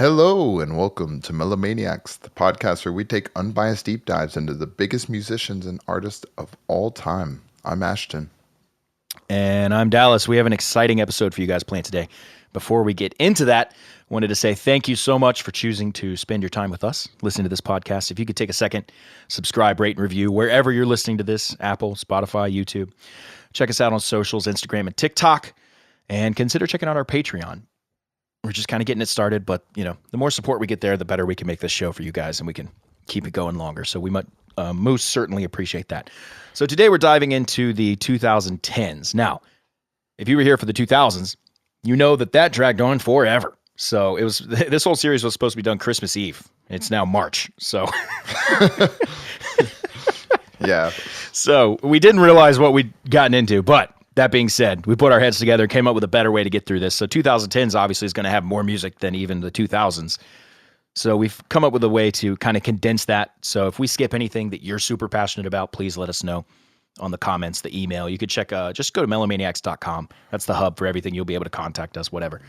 Hello and welcome to Melomaniax, the podcast where we take unbiased deep dives into the biggest musicians and artists of all time. I'm Ashton. And I'm Dallas. We have an exciting episode for you guys planned today. Before we get into that, I wanted to say thank you so much for choosing to spend your time with us, listening to this podcast. If you could take a second, subscribe, rate, and review wherever you're listening to this, Apple, Spotify, YouTube. Check us out on socials, Instagram, and TikTok. And consider checking out our Patreon. We're just kind of getting it started, but the more support we get there, the better we can make this show for you guys, and we can keep it going longer. So we might most certainly appreciate that. So today we're diving into the 2010s. Now, if you were here for the 2000s, you know that dragged on forever. So it was this whole series was supposed to be done Christmas Eve. It's now March. So yeah. So we didn't realize what we'd gotten into, but that being said, we put our heads together and came up with a better way to get through this. So 2010s obviously is going to have more music than even the 2000s. So we've come up with a way to kind of condense that. So if we skip anything that you're super passionate about, please let us know on the comments, the email. You could check, just go to melomaniax.com. That's the hub for everything. You'll be able to contact us, whatever.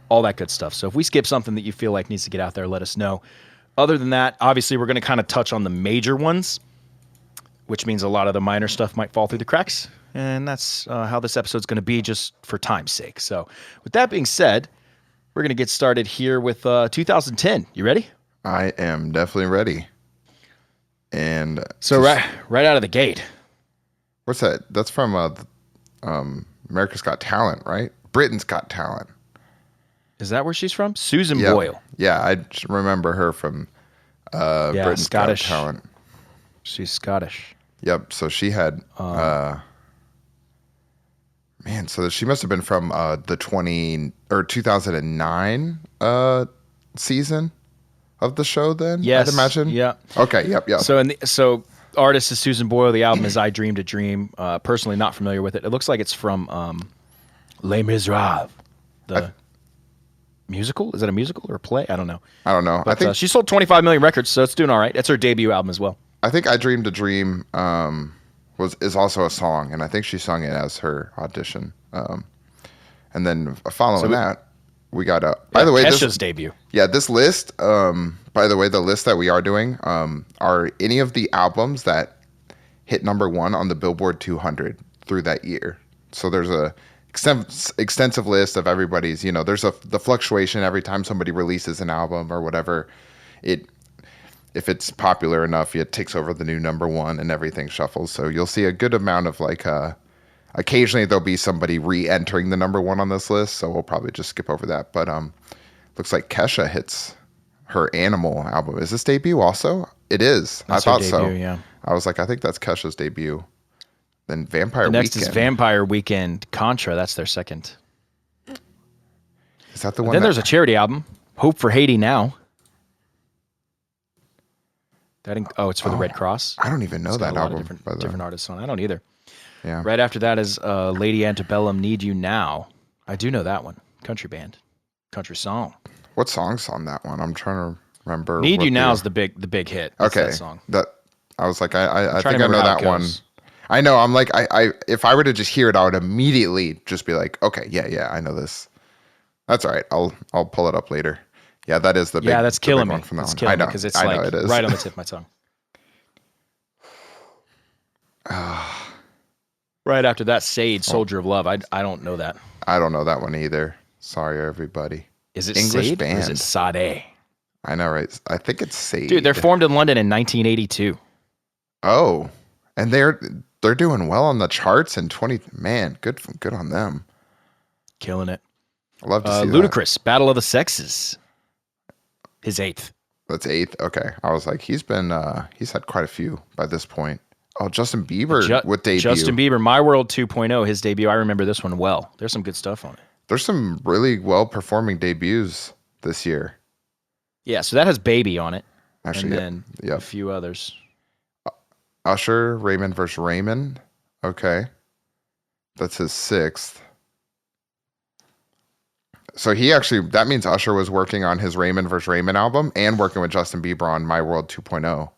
All that good stuff. So if we skip something that you feel like needs to get out there, let us know. Other than that, obviously we're going to kind of touch on the major ones, which means a lot of the minor stuff might fall through the cracks. And that's how this episode's going to be, just for time's sake. So with that being said, we're going to get started here with 2010. You ready? I am definitely ready. And so right out of the gate. What's that? That's from America's Got Talent, right? Britain's Got Talent. Is that where she's from? Susan Boyle. Yeah, I just remember her from Britain's Scottish. Got Talent. She's Scottish. Yep. So she had so she must have been from the 2009 season of the show then? Yes. I'd imagine. Yeah. Okay. Yep. So artist is Susan Boyle. The album is I Dreamed a Dream. Personally not familiar with it. It looks like it's from Les Miserables. Musical? Is it a musical or a play? I don't know. But I think she sold 25 million records, so it's doing all right. It's her debut album as well. I think I Dreamed a Dream is also a song, and I think she sung it as her audition. And then following that, we got by the way, Kesha's debut. Yeah, this list. By the way, the list that we are doing are any of the albums that hit number one on the Billboard 200 through that year. So there's a extensive list of everybody's. There's the fluctuation every time somebody releases an album or whatever. If it's popular enough, it takes over the new number one and everything shuffles. So you'll see a good amount of occasionally there'll be somebody re-entering the number one on this list. So we'll probably just skip over that. But looks like Kesha hits her Animal album. Is this debut also? It is. That's I thought debut, so. Yeah. I was like, I think that's Kesha's debut. Then Vampire Weekend. Next is Vampire Weekend. Contra, that's their second. Is that the one? Then there's a charity album, Hope for Haiti Now. It's for the Red Cross. I don't even know that album. Different artists on it. I don't either. Yeah. Right after that is Lady Antebellum, Need You Now. I do know that one. Country band. Country song. What song's on that one? I'm trying to remember. Need You Now is the big hit. That's okay. That song. I was like, I think I know that one. I know. I'm like, I if I were to just hear it, I would immediately just be like, okay, yeah, I know this. That's all right. I'll pull it up later. Yeah, that is the big. Yeah, that's killing me. From that it's one. killing I know because it's I know it is. right on the tip of my tongue. Right after that, Sade, Soldier of Love. I don't know that. I don't know that one either. Sorry, everybody. Is it English Sade band? Or is it Sade? I know, right? I think it's Sade. Dude, they're formed in London in 1982. Oh, and they're doing well on the charts in 20. Man, good on them. Killing it. I love to see Ludacris, Battle of the Sexes. His 8th. That's 8th. Okay, I was like, he's had quite a few by this point. Oh, Justin Bieber with debut. Justin Bieber, My World 2.0, his debut. I remember this one well. There's some good stuff on it. There's some really well performing debuts this year. Yeah, so that has Baby on it. Actually, and then a few others. Usher, Raymond vs. Raymond. Okay, that's his 6th. So that means Usher was working on his Raymond vs. Raymond album and working with Justin Bieber on My World 2.0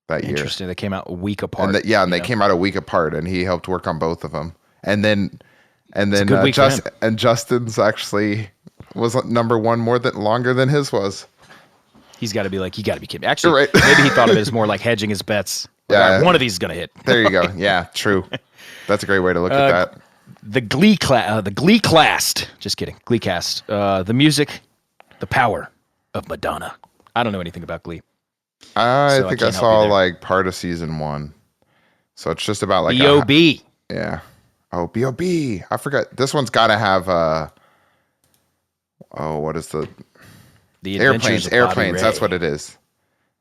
that year. Interesting. They came out a week apart. And they came out a week apart, and he helped work on both of them. And then Justin's actually was number one longer than his was. He's got to be like, you got to be kidding me. Actually, Right. maybe he thought of it as more like hedging his bets. Like, all right, one of these is gonna hit. There you go. Yeah, true. That's a great way to look at that. The Glee Classed. Just kidding. Glee Cast. The music, the power of Madonna. I don't know anything about Glee. I think I saw like part of season 1. So it's just about like B.O.B. Yeah. Oh, B.O.B. I forgot. This one's got to have what is the Adventures of Bobby airplanes. Ray. That's what it is.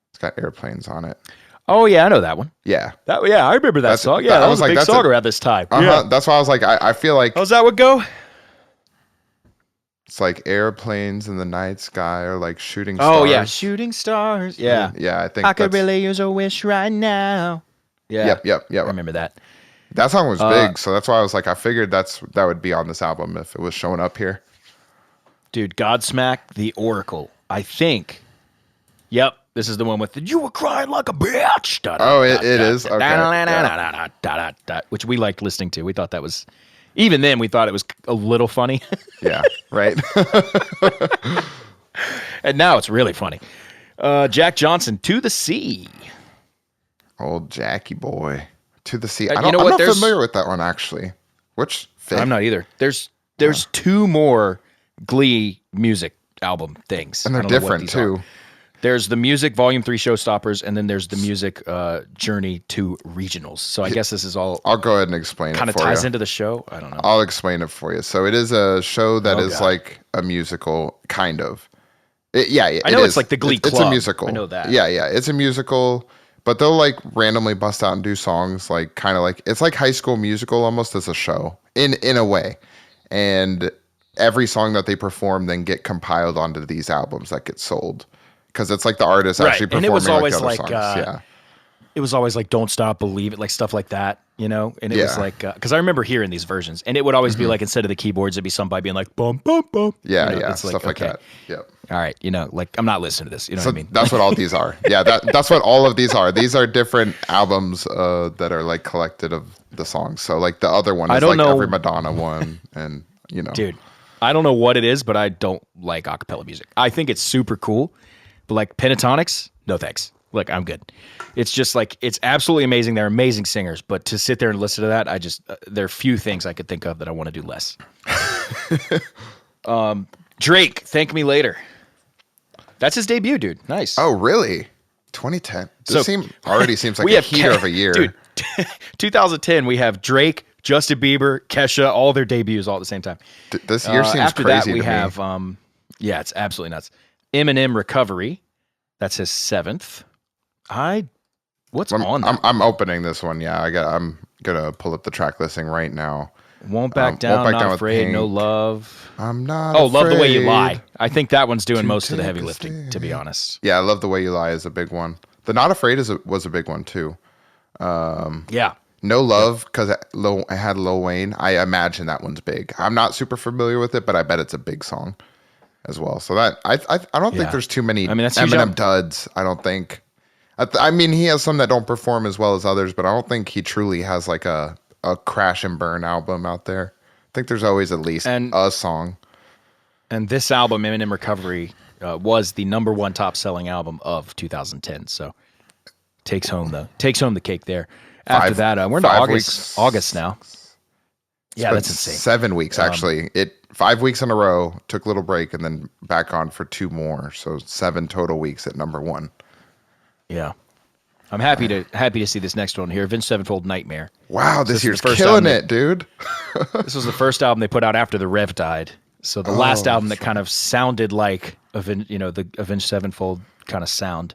It's got airplanes on it. Oh yeah, I know that one. Yeah. I remember that song. Yeah, that was a big song around this time. Yeah. That's why I was like, I feel like how's that would go? it's like airplanes in the night sky or like shooting stars. Oh yeah, shooting stars. Yeah. Yeah, I think I could really use a wish right now. Yeah. Yep. I remember that. That song was big, so that's why I was like, I figured that would be on this album if it was showing up here. Dude, Godsmack the Oracle. I think. Yep, this is the one with the "You were crying like a bitch." It is. Okay. Which we liked listening to. We thought that was, even then, we thought it was a little funny. Yeah, right. And now it's really funny. Jack Johnson, "To the Sea." Old Jackie boy. To the Sea. You I'm know what? not familiar with that one, actually. Which fit? I'm not either. There's 2 more Glee music album things. And they're different, too. There's the music Volume 3 Showstoppers, and then there's the music Journey to Regionals. So I guess this is all I'll go ahead and explain it for you. kind of ties into the show. I don't know. I'll explain it for you. So it is a show that is like a musical, kind of. I know it's like the Glee Club. It's a musical. I know that. Yeah. It's a musical, but they'll like randomly bust out and do songs like kind of like it's like High School Musical almost as a show in a way, and every song that they perform then get compiled onto these albums that get sold because it's like the artist actually performing. And it was always like the other songs. Yeah. It was always like "Don't Stop, Believe It," like stuff like that, And it was like because I remember hearing these versions, and it would always be like instead of the keyboards, it'd be somebody being like bum bum bum. It's stuff like that. Yep. All right, like I'm not listening to this. You know what I mean? That's what all these are. Yeah, that's what all of these are. These are different albums that are like collected of the songs. So like the other one is like every Madonna one, and Dude, I don't know what it is, but I don't like acapella music. I think it's super cool, but like Pentatonics, no thanks. Like I'm good. It's just like it's absolutely amazing. They're amazing singers, but to sit there and listen to that, I just there are few things I could think of that I want to do less. Drake, "Thank Me Later." That's his debut, dude. Nice. Oh, really? 2010. This already seems like a heater of a year. Dude, 2010, we have Drake, Justin Bieber, Kesha, all their debuts all at the same time. This year seems after crazy that, we to have, me. it's absolutely nuts. Eminem, "Recovery." That's his 7th. What's on that? I'm opening this one. Yeah, I'm gonna pull up the track listing right now. Won't Back Down, Not Afraid, No Love. I'm not. Oh, Love the Way You Lie. I think that one's doing most of the heavy lifting, to be honest. Yeah, I Love the Way You Lie is a big one. The Not Afraid was a big one too. Yeah. No Love, because it had Lil Wayne. I imagine that one's big. I'm not super familiar with it, but I bet it's a big song as well. So that I don't think there's too many Eminem duds. I don't think. I mean, he has some that don't perform as well as others, but I don't think he truly has like a crash and burn album out there. I think there's always at least a song. And this album, Eminem Recovery, was the #1 top selling album of 2010. So takes home the cake there. After that, we're into August now. Yeah, that's insane. 7 weeks actually. 5 weeks in a row, took a little break, and then back on for 2 more. So 7 total weeks at #1. Yeah. I'm happy to see this next one here. Avenged Sevenfold, "Nightmare." Wow, this year's killing it, dude. This was the first album they put out after the Rev died. So the last album that kind of sounded like the Avenged Sevenfold kind of sound,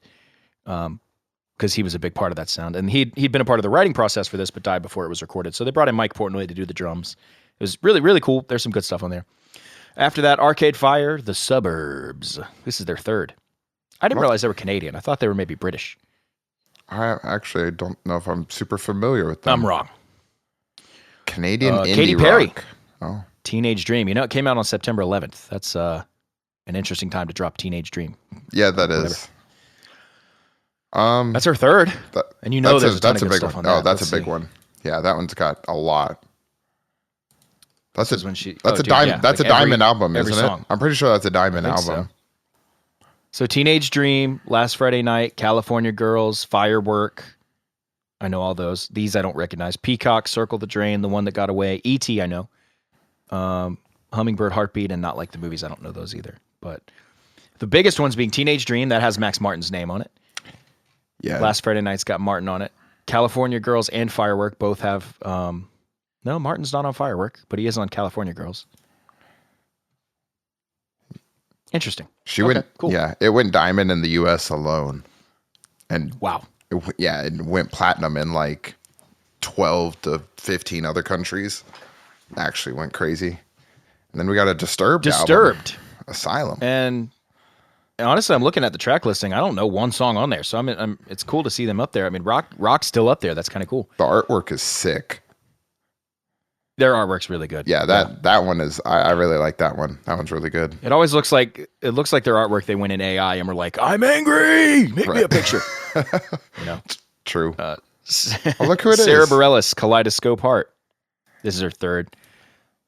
because he was a big part of that sound, and he'd been a part of the writing process for this, but died before it was recorded. So they brought in Mike Portnoy to do the drums. It was really, really cool. There's some good stuff on there. After that, Arcade Fire, "The Suburbs." This is their 3rd. I didn't realize they were Canadian. I thought they were maybe British. I actually don't know if I'm super familiar with them. I'm wrong. Canadian indie Katy Perry. rock. Oh. "Teenage Dream." It came out on September 11th. That's an interesting time to drop "Teenage Dream." Yeah, that is. That's her 3rd. And there's a ton of good big stuff one. on that. Oh, that's a big one. Yeah, that one's got a lot. That's This is when she. that's Oh, a dude, diamond. yeah, That's like a diamond every- album, every isn't song. it? I'm pretty sure that's a diamond think album. So Teenage Dream, Last Friday Night, California Girls, Firework. I know all those. These I don't recognize. Peacock, Circle the Drain, The One That Got Away, E.T. I know. Hummingbird Heartbeat, and Not Like the Movies. I don't know those either. But the biggest ones being Teenage Dream, that has Max Martin's name on it. Yeah. Last Friday Night's got Martin on it. California Girls and Firework both have. No, Martin's not on Firework, but he is on California Girls. Interesting. She Okay, went. cool. Yeah, it went diamond in the U.S. alone, and Wow. it went platinum in like 12 to 15 other countries. Actually went crazy. And then we got a Disturbed album. Asylum. And honestly, I'm looking at the track listing. I don't know one song on there, so it's cool to see them up there. I mean, Rock's still up there. That's kind of cool. The artwork is sick. Their artwork's really good. Yeah, that one is. I really like that one. That one's really good. It always looks like their artwork. They went in AI and were like, "I'm angry. Make me a picture." You know. True. Look who it is. Sarah Bareilles, Kaleidoscope Heart. This is her third.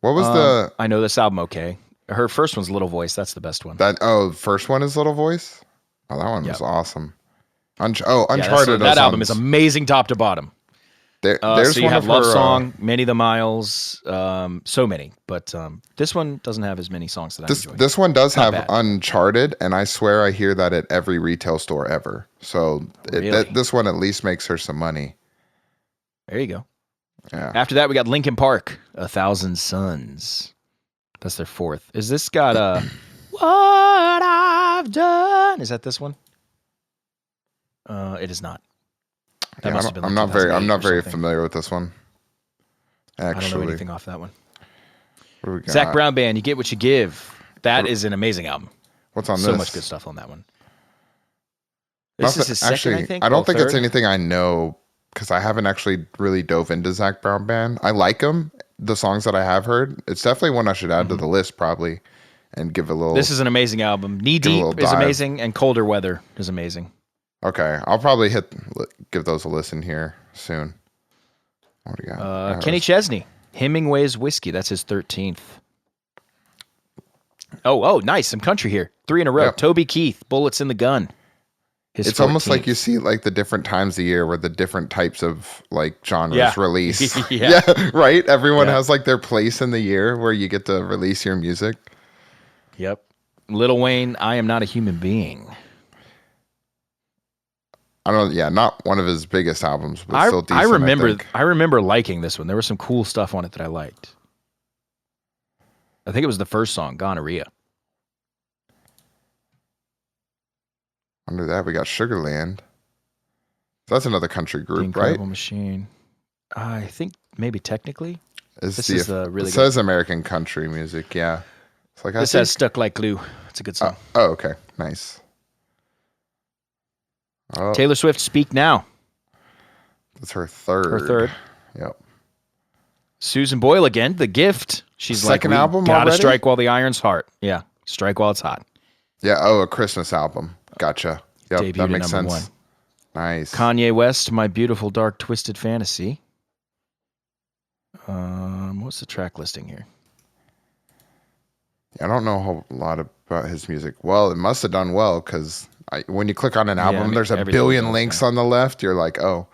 What was the? I know this album okay. Her first one's Little Voice. That's the best one. First one is Little Voice. Oh, that one was awesome. Yeah, Uncharted. that album is amazing, top to bottom. There's so you one have of Love her, Song, Many the Miles, so many. But this one doesn't have as many songs that I enjoy. This one does have bad. Uncharted, and I swear I hear that at every retail store ever. So Really? this one at least makes her some money. There you go. Yeah. After that, we got Linkin Park, 1,000 Suns. That's their fourth. Is this got What I've Done? Is that this one? It is not. That must have been like I'm not very 2008 or something. familiar with this one. Actually, I don't know anything off that one. What do we got? Zach Brown Band, You Get What You Give. That is an amazing album. What's on So this? much good stuff on that one. This is his second, actually, I think. I don't think it's third. anything I know because I haven't actually really dove into Zach Brown Band. I like him. The songs that I have heard, it's definitely one I should add to the list probably, and give a little. This is an amazing album. Knee Give a Deep little is dive. amazing, and Colder Weather is amazing. Okay, I'll probably give those a listen here soon. What do you got? Kenny Chesney, Hemingway's Whiskey. That's his 13th. Oh, nice. Some country here. 3 in a row. Yep. Toby Keith, Bullets in the Gun. His It's almost like 14th. you see like the different times of the year where the different types of like genres Yeah. release. Yeah. Right. Everyone Yeah. has like their place in the year where you get to release your music. Yep. Lil Wayne, I Am Not a Human Being. I don't. Yeah, not one of his biggest albums, but still decent. I remember liking this one. There was some cool stuff on it that I liked. I think it was the first song, Gonorrhea. Under that, we got Sugarland. That's another country The group, right? Incredible Machine. I think maybe technically. This is really it good. says American country music. Yeah. It's like This has Stuck Like Glue. It's a good song. Oh, okay, nice. Oh, Taylor Swift, Speak Now. that's her third. Her third. Yep. Susan Boyle again, The Gift. She's Second like, album gotta already? strike while the iron's hot. Yeah, strike while it's hot. Yeah. Oh, a Christmas album. Gotcha. Yep, Debuted that at makes number sense. 1. Nice. Kanye West, My Beautiful Dark Twisted Fantasy. What's the track listing here? I don't know a whole lot about his music. Well, it must have done well because when you click on an album, I mean, there's a everything billion does, links yeah. on the left. You're like, oh,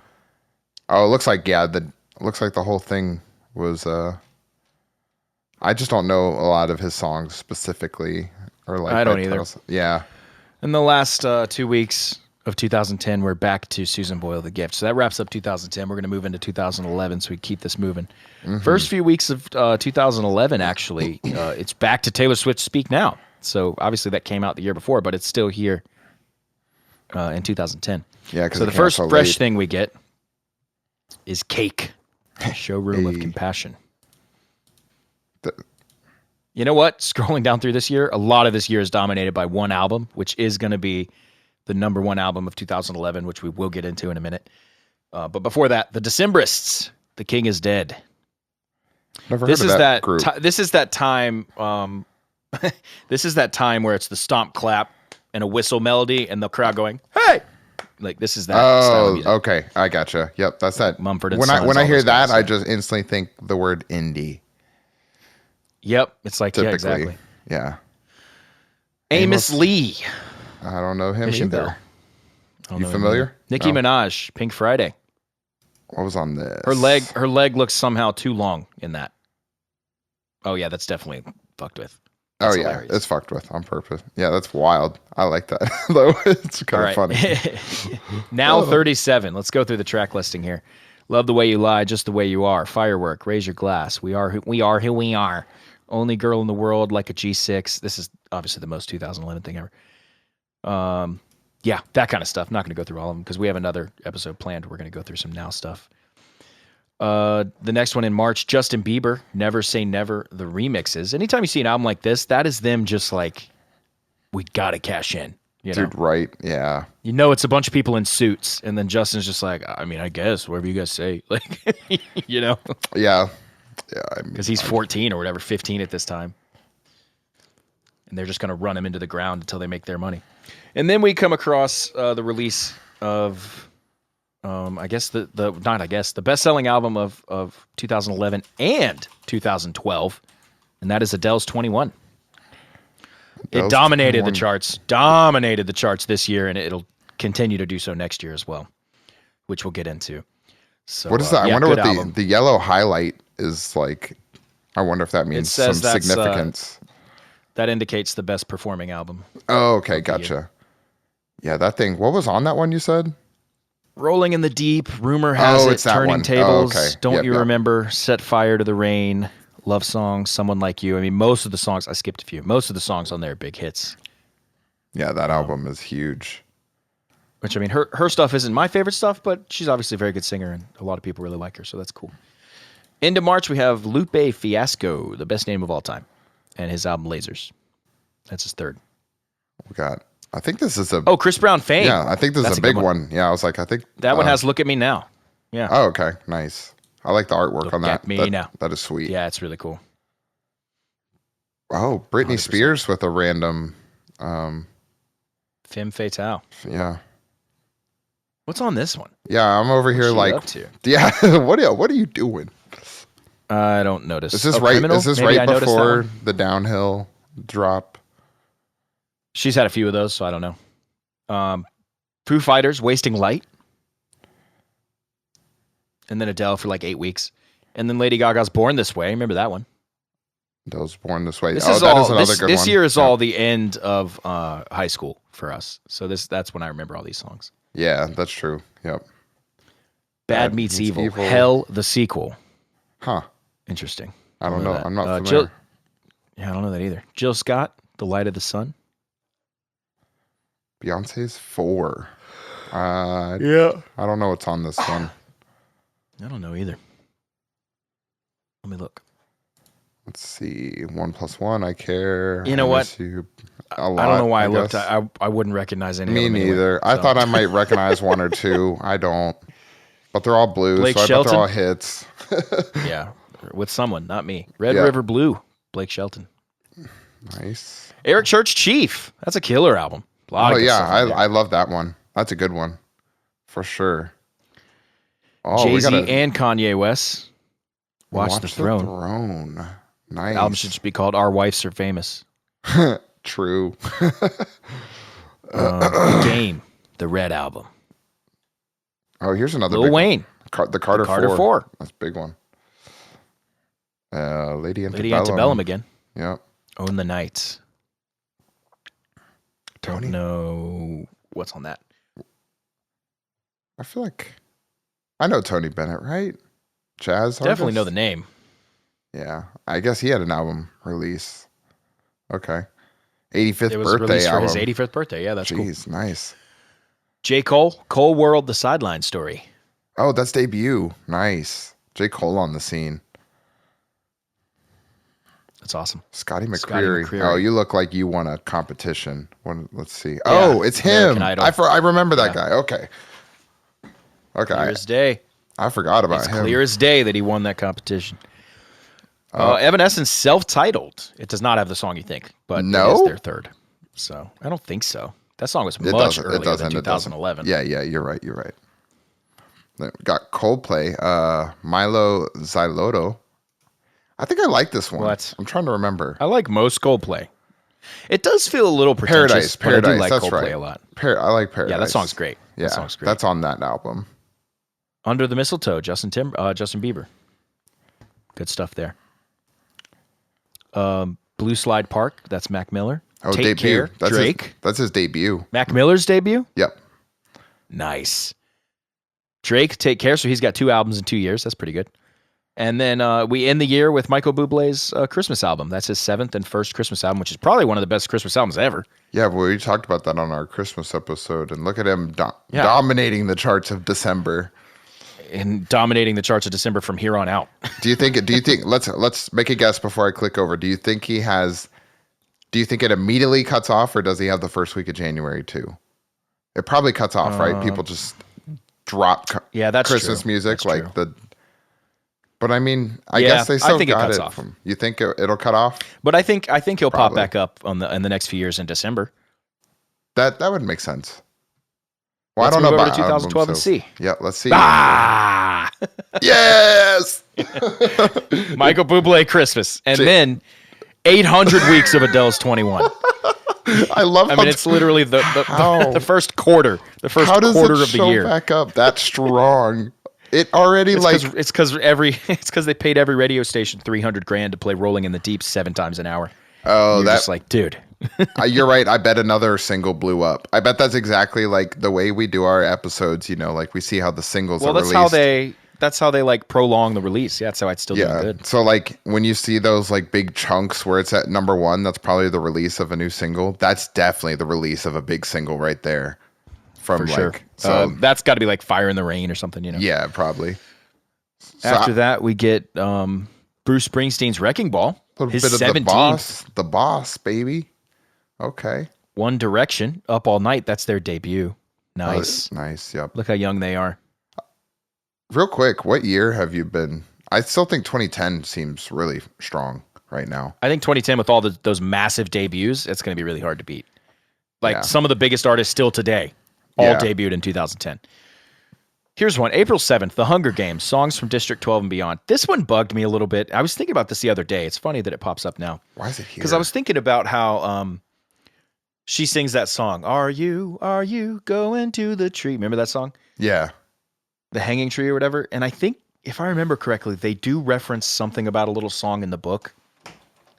it looks like the whole thing was. I just don't know a lot of his songs specifically, or like I don't by either. titles. Yeah, In the last 2 weeks of 2010, we're back to Susan Boyle, The Gift. So that wraps up 2010. We're going to move into 2011, so we keep this moving. First few weeks of 2011, actually, it's back to Taylor Swift, Speak Now. So obviously that came out the year before, but it's still here in 2010. yeah. Because So the first fresh thing we get is Cake, Showroom of Hey. Compassion. The- You know what? Scrolling down through this year, a lot of this year is dominated by one album, which is going to be the number one album of 2011, which we will get into in a minute. But before that, the Decemberists, The King is Dead. Never This heard is of that. group. This is that time. This is that time where it's the stomp clap and a whistle melody, and the crowd going, "Hey!" Like this is that. style of Oh, music. okay. I gotcha. Yep, that's that. Mumford and when Sons, I all hear those guys, that, I yeah. just instantly think the word indie. Yep. It's like, yeah, Typically, exactly. yeah. Amos Lee. I don't know him Mission either. Bell. I don't You know him familiar? either. Nicki No? Minaj, Pink Friday. What was on this? Her leg looks somehow too long in that. Oh yeah, that's definitely fucked with. That's Oh yeah, hilarious. it's fucked with on purpose. Yeah, that's wild. I like that though. It's kind of funny. Now 37. Let's go through the track listing here. Love the way you lie, just the way you are. Firework, raise your glass. We are who we are. Only girl in the world, like a G6. This is obviously the most 2011 thing ever. Yeah, that kind of stuff. Not going to go through all of them because we have another episode planned. We're going to go through some now stuff. The next one in March, Justin Bieber, Never Say Never, the remixes. Anytime you see an album like this, that is them just like, we got to cash in. You know? Dude, right? Yeah. You know, it's a bunch of people in suits, and then Justin's just like, I mean, I guess, whatever you guys say. Like, you know? Yeah. Yeah. Because he's 14 or whatever, 15 at this time. And they're just going to run him into the ground until they make their money. And then we come across the release of, the best-selling album of 2011 and 2012, and that is Adele's 21. It dominated the charts this year, and it'll continue to do so next year as well, which we'll get into. So, what is that? Yeah, I wonder what album. the yellow highlight is like. I wonder if that means some significance. That indicates the best performing album. Oh, okay, gotcha. Yeah, that thing. What was on that one you said? Rolling in the Deep, Rumor Has It, it's that Turning one. Tables, Oh, okay. Don't Yep, You yep. Remember, Set Fire to the Rain, Love Song, Someone Like You. I mean, most of the songs, I skipped a few. Most of the songs on there are big hits. Yeah, that album is huge. Which, I mean, her stuff isn't my favorite stuff, but she's obviously a very good singer, and a lot of people really like her, so that's cool. Into March, we have Lupe Fiasco, the best name of all time, and his album Lasers. That's his third. We got. I think this is a. Oh, Chris Brown Fame. Yeah, I think this That's is a a big good one. Yeah, I was like, I think That one has Look at Me Now. Yeah. Oh, okay, nice. I like the artwork Look on that. at me now. That is sweet. Yeah, it's really cool. Oh, Britney 100%. Spears with a random. Femme Fatale. Yeah. What's on this one? Yeah, I'm over here What's she like. up to? Yeah, what are you doing? I don't notice. Is this Criminal? Is this Maybe I right noticed that before one. the downhill drop? She's had a few of those, so I don't know. Foo Fighters, Wasting Light. And then Adele for like 8 weeks. And then Lady Gaga's Born This Way. Remember that one? Those Born This Way. This Oh, is that all, is another this, good this one. year is Yeah. all the end of high school for us. So that's when I remember all these songs. Yeah, that's true. Yep. Bad Meets Evil. Hell, the sequel. Huh. Interesting. I don't know. that. I'm not familiar. Jill, yeah, I don't know that either. Jill Scott, The Light of the Sun. Beyonce's 4. Yeah. I don't know what's on this one. I don't know either. Let me look. Let's see. 1+1. I care. You know I what? miss you a lot, I don't know why I looked. guess. I wouldn't recognize any Me of them anyway, neither. I so. thought I might recognize one or two. I don't. But they're all blues, Blake so I bet Shelton? they're all hits. Yeah, with someone, not me. Red Yeah. River Blue, Blake Shelton. Nice. Eric Church Chief. That's a killer album. A lot Oh of good yeah, stuff on there. I love that one. That's a good one, for sure. Oh, we Jay-Z gotta and Kanye West. Watch the Throne. Throne. Nice. The album should just be called Our Wives Are Famous. True. The Game, the Red Album. Oh, here's another Lil big one. Wayne, The Carter, Carter 4. 4. That's a big one. Lady Lady Antebellum. Antebellum again. Yep. Own the Night. Tony. Don't know what's on that. I feel like I know Tony Bennett, right? Jazz. Definitely know artist? the name. Yeah, I guess he had an album release. Okay, 85th It was birthday released for album. his 85th birthday. Yeah, that's cool. Jeez, nice. J. Cole, Cole World, The Sideline Story. Oh, that's debut. Nice. J. Cole on the scene. That's awesome. Scotty Scotty McCreery. McCreery. Oh, you look like you won a competition. Let's see. Oh, it's him. American Idol. I remember that Yeah. guy. Okay. Okay. Clear as day. I forgot about It's him. clear as day that he won that competition. Evanescence self-titled. It does not have the song you think, but No? it is their third. So I don't think so. That song was much earlier than 2011. Yeah, you're right. Then we got Coldplay, Milo Xyloto. I think I like this one. What? I'm trying to remember. I like most Coldplay. It does feel a little pretentious, Paradise. but I do like That's Coldplay right. a lot. I like Paradise. Yeah, that song's great. Yeah, that song's great. that's on that album. Under the Mistletoe, Justin Bieber. Good stuff there. Blue Slide Park, that's Mac Miller. Oh, Take debut. Care, Drake. That's his debut. Mac Miller's debut? Yep. Nice. Drake, Take Care. So he's got 2 albums in 2 years. That's pretty good. And then we end the year with Michael Bublé's Christmas album. That's his 7th and first Christmas album, which is probably one of the best Christmas albums ever. Yeah, well, we talked about that on our Christmas episode, and look at him dominating the charts of December and dominating the charts of December from here on out. Do you think? Let's make a guess before I click over. Do you think he has? Do you think it immediately cuts off, or does he have the first week of January too? It probably cuts off, right? People just drop that's Christmas true. music That's like true. the. But I mean, I guess they still think got it cuts it. off. You think it'll cut off? But I think he'll pop Probably. back up in the next few years in December. That would make sense. Well, Let's I don't know move over about to 2012 album and see. Yeah, let's see. Ah, Yes. Michael Bublé Christmas, and then 800 weeks of Adele's 21. I love. I mean, it's literally the first quarter, how does quarter it of the show year. back up that strong? It already It's because they paid every radio station $300,000 to play "Rolling in the Deep" 7 times an hour. Oh, You're that's just like, dude. You're right. I bet another single blew up. I bet that's exactly like the way we do our episodes. You know, like we see how the singles are released. That's how they like prolong the release. Yeah, that's how it's still doing good. So like when you see those like big chunks where it's at number 1, that's probably the release of a new single. That's definitely the release of a big single right there. From For sure. So that's got to be like "Fire in the Rain" or something, you know. Yeah, probably. After that, we get Bruce Springsteen's "Wrecking Ball." A little His bit of 17th. the boss, baby. Okay. One Direction, "Up All Night." That's their debut. Nice. Nice. Yep. Look how young they are. Real quick, what year have you been? I still think 2010 seems really strong right now. I think 2010 with all those massive debuts, it's going to be really hard to beat. Like Yeah. some of the biggest artists still today, all Yeah. debuted in 2010. Here's one. April 7th, The Hunger Games, Songs from District 12 and Beyond. This one bugged me a little bit. I was thinking about this the other day. It's funny that it pops up now. Why is it here? Because I was thinking about how she sings that song, Are you going to the tree? Remember that song? Yeah. The Hanging Tree or whatever. And I think, if I remember correctly, they do reference something about a little song in the book.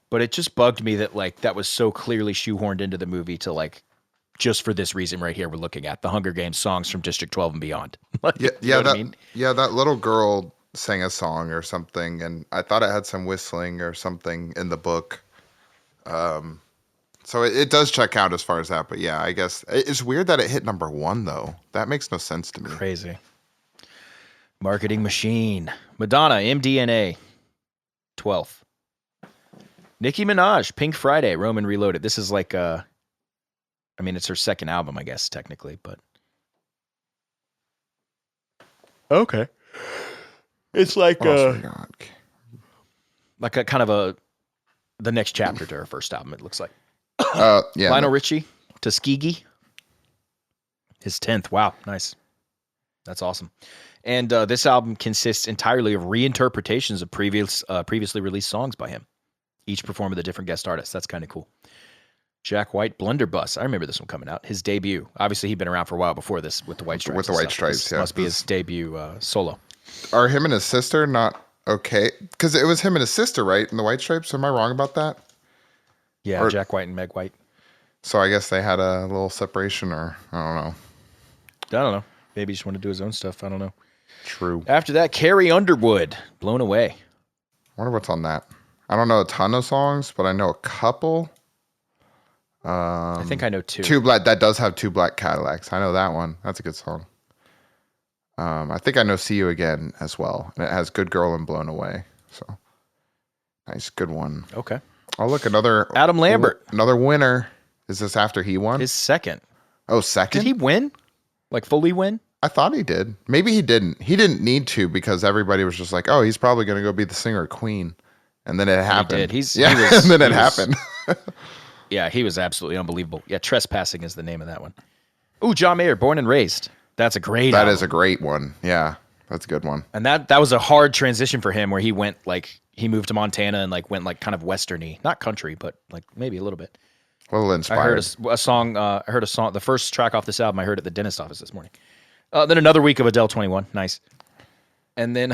But it just bugged me that like that was so clearly shoehorned into the movie to like, just for this reason right here we're looking at, The Hunger Games, Songs from District 12 and Beyond. Like, Yeah, you know what that I mean? that little girl sang a song or something, and I thought it had some whistling or something in the book. So it does check out as far as that, but yeah, I guess it's weird that it hit number 1 though. That makes no sense to me. Crazy. Marketing Machine. Madonna, MDNA, 12th. Nicki Minaj, Pink Friday, Roman Reloaded. This is like I mean, it's her second album, I guess, technically, but. Okay. It's like What else we got? like a kind of the next chapter to her first album, it looks like. Yeah. Lionel Richie, Tuskegee. His 10th. Wow, nice. That's awesome. And this album consists entirely of reinterpretations of previously released songs by him, each performed with a different guest artist. That's kind of cool. Jack White, Blunderbuss. I remember this one coming out. His debut. Obviously, he'd been around for a while before this with the White Stripes. With the White and stuff. Stripes, This yeah. must be his debut solo. Are him and his sister not okay? Because it was him and his sister, right? In the White Stripes. Am I wrong about that? Yeah, Or- Jack White and Meg White. So I guess they had a little separation, or I don't know. I don't know. Maybe he just wanted to do his own stuff. I don't know. True. After that, Carrie Underwood, Blown Away. Wonder what's on that. I don't know a ton of songs, but I know a couple. I think I know two. That does have 2 Black Cadillacs. I know that one. That's a good song. I think I know See You Again as well. And it has Good Girl and Blown Away. So nice, good one. Okay. Oh, look, another Adam Lambert. Another winner. Is this after he won? His second. Oh, second? Did he win? Like fully win? I thought he did. Maybe he didn't. He didn't need to because everybody was just like, oh, he's probably going to go be the singer of Queen. And then it happened. He did. And then it happened. Yeah, he was absolutely unbelievable. Yeah, Trespassing is the name of that one. Ooh, John Mayer, Born and Raised. That's a great That album. is a great one. Yeah, that's a good one. And that was a hard transition for him where he went like he moved to Montana and like went like kind of westerny, not country, but like maybe a little bit. A little I heard inspired. a song. I heard a song. The first track off this album I heard at the dentist office this morning. Then another week of Adele 21. Nice. And then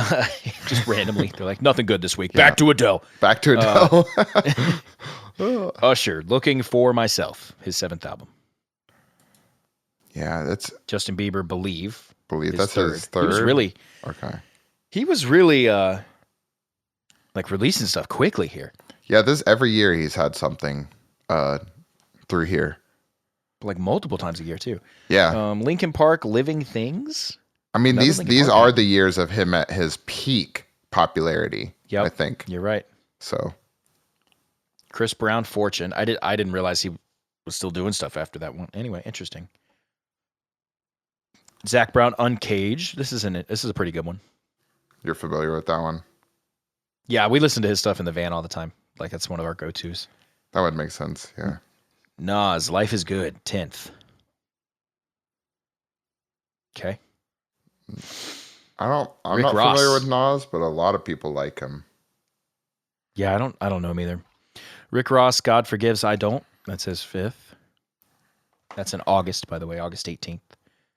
just randomly, they're like, nothing good this week. Back to Adele. Back to Adele. Usher, Looking for Myself, his 7th album. Yeah, that's Justin Bieber, Believe. that's his third. Okay. He was really like releasing stuff quickly here. Yeah, this every year he's had something through here. Like multiple times a year too. Yeah. Linkin Park, Living Things. I mean, Another these Linkin these Park are album. the years of him at his peak popularity. Yep. I think You're right. so. Chris Brown, Fortune. I didn't realize he was still doing stuff after that one. Anyway, interesting. Zach Brown, Uncaged. This is a pretty good one. You're familiar with that one? Yeah, we listen to his stuff in the van all the time. Like that's one of our go-tos. That would make sense. Yeah. Nas, Life is Good, 10th. Okay. I'm Rick not Ross. familiar with Nas, but a lot of people like him. Yeah, I don't know him either. Rick Ross, God Forgives, I Don't. That's his 5th. That's in August, by the way, August 18th.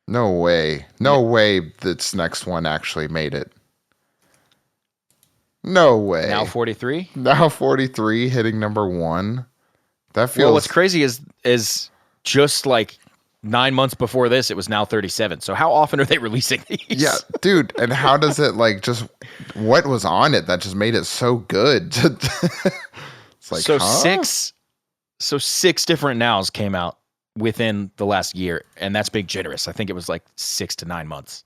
No way. No way this next one actually made it. No way. Now 43. Now 43 hitting number 1. That feels Well, what's crazy is just like 9 months before this, it was Now 37. So how often are they releasing these? Yeah, dude, and how does it like just what was on it that just made it so good? It's like so huh? six different Nows came out within the last year, and that's being generous. I think it was like 6 to 9 months.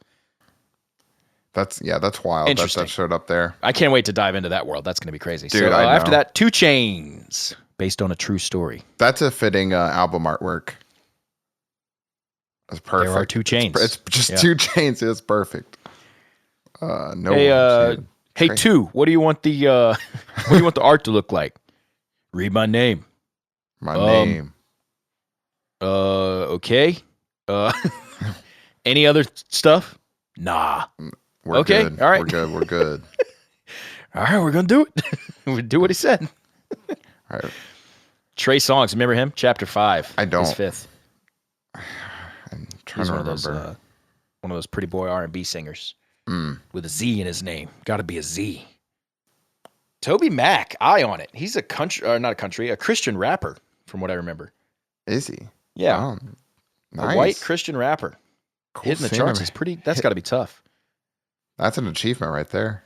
That's wild. That showed up there. I can't wait to dive into that world. That's going to be crazy. Dude, so I know. after that, 2 Chainz, based on a true story. That's a fitting album artwork. That's perfect. There are 2 Chainz. It's just 2 chains. It's perfect. No. Hey, 2. What do you want the art to look like? Read my name. My name. Okay. Any other stuff? Nah. We're okay, good. all right. We're good. All right, we're gonna do it. We do what he said. All right. Trey Songz, remember him? Chapter 5. I don't. His 5th. I'm trying He's to one remember. One of those pretty boy R&B singers with a Z in his name. Got to be a Z. Toby Mac, eye on it. He's a a Christian rapper, from what I remember. Is he? Yeah, Oh, nice. a white Christian rapper. Cool Hitting the seeing charts him. is pretty. That's got to be tough. That's an achievement right there.